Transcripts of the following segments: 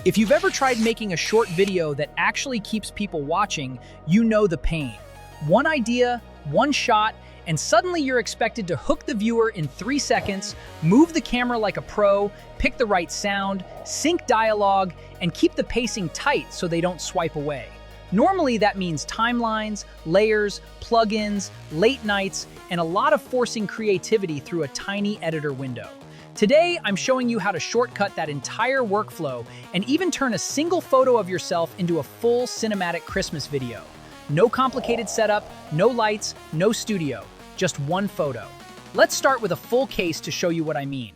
If you've ever tried making a short video that actually keeps people watching, you know the pain. One idea, one shot, and suddenly you're expected to hook the viewer in 3 seconds, move the camera like a pro, pick the right sound, sync dialogue, and keep the pacing tight so they don't swipe away. Normally that means timelines, layers, plugins, late nights, and a lot of forcing creativity through a tiny editor window. Today, I'm showing you how to shortcut that entire workflow and even turn a single photo of yourself into a full cinematic Christmas video. No complicated setup, no lights, no studio, just one photo. Let's start with a full case to show you what I mean.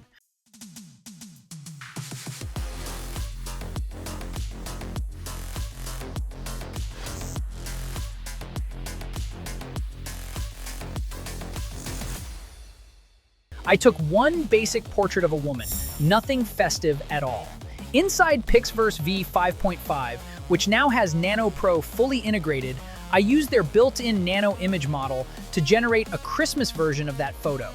I took one basic portrait of a woman, nothing festive at all. Inside PixVerse V5.5, which now has Nano Pro fully integrated, I used their built-in nano image model to generate a Christmas version of that photo.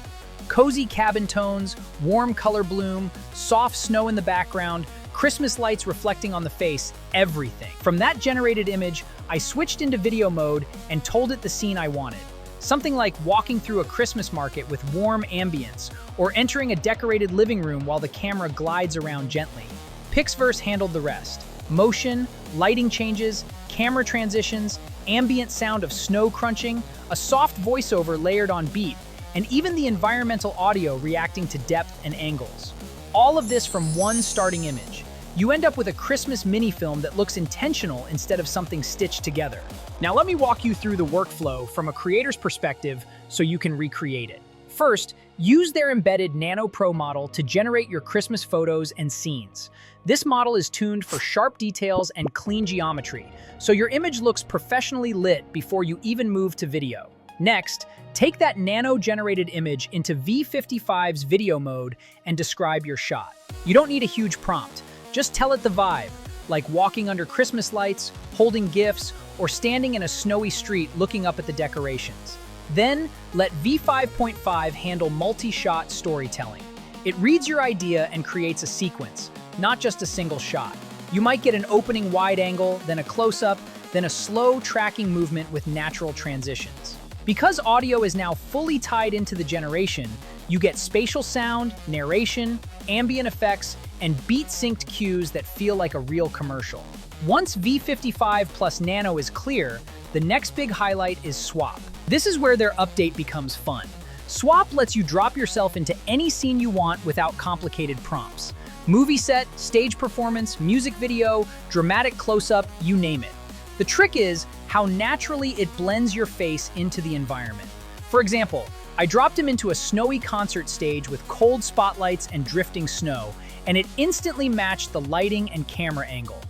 Cozy cabin tones, warm color bloom, soft snow in the background, Christmas lights reflecting on the face, everything. From that generated image, I switched into video mode and told it the scene I wanted. Something like walking through a Christmas market with warm ambience, or entering a decorated living room while the camera glides around gently. PixVerse handled the rest. Motion, lighting changes, camera transitions, ambient sound of snow crunching, a soft voiceover layered on beat, and even the environmental audio reacting to depth and angles. All of this from one starting image. You end up with a Christmas mini-film that looks intentional instead of something stitched together. Now let me walk you through the workflow from a creator's perspective so you can recreate it. First, use their embedded Nano Pro model to generate your Christmas photos and scenes. This model is tuned for sharp details and clean geometry, so your image looks professionally lit before you even move to video. Next, take that nano-generated image into V55's video mode and describe your shot. You don't need a huge prompt. Just tell it the vibe, like walking under Christmas lights, holding gifts, or standing in a snowy street looking up at the decorations. Then, let V5.5 handle multi-shot storytelling. It reads your idea and creates a sequence, not just a single shot. You might get an opening wide angle, then a close-up, then a slow tracking movement with natural transitions. Because audio is now fully tied into the generation, you get spatial sound, narration, ambient effects, and beat-synced cues that feel like a real commercial. Once V55 plus Nano is clear, the next big highlight is Swap. This is where their update becomes fun. Swap lets you drop yourself into any scene you want without complicated prompts. Movie set, stage performance, music video, dramatic close-up, you name it. The trick is how naturally it blends your face into the environment. For example, I dropped him into a snowy concert stage with cold spotlights and drifting snow, and it instantly matched the lighting and camera angle.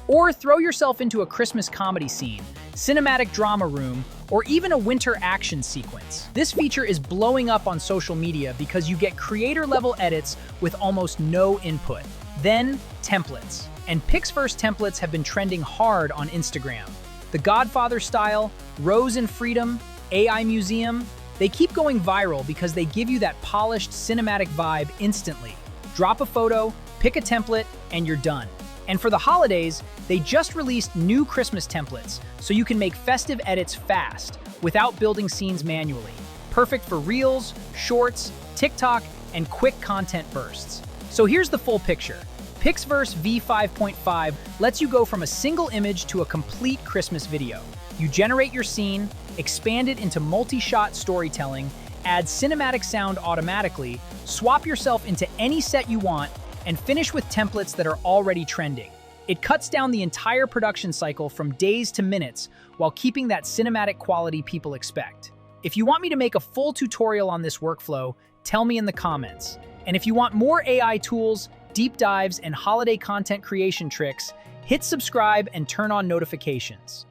Or throw yourself into a Christmas comedy scene, cinematic drama room, or even a winter action sequence. This feature is blowing up on social media because you get creator-level edits with almost no input. Then, templates. And PixVerse templates have been trending hard on Instagram. The Godfather style, Rose and Freedom, AI Museum, they keep going viral because they give you that polished cinematic vibe instantly. Drop a photo, pick a template, and you're done. And for the holidays, they just released new Christmas templates, so you can make festive edits fast, without building scenes manually. Perfect for Reels, Shorts, TikTok, and quick content bursts. So here's the full picture. PixVerse V5.5 lets you go from a single image to a complete Christmas video. You generate your scene, expand it into multi-shot storytelling, add cinematic sound automatically, swap yourself into any set you want, and finish with templates that are already trending. It cuts down the entire production cycle from days to minutes while keeping that cinematic quality people expect. If you want me to make a full tutorial on this workflow, tell me in the comments. And if you want more AI tools, deep dives, and holiday content creation tricks, hit subscribe and turn on notifications.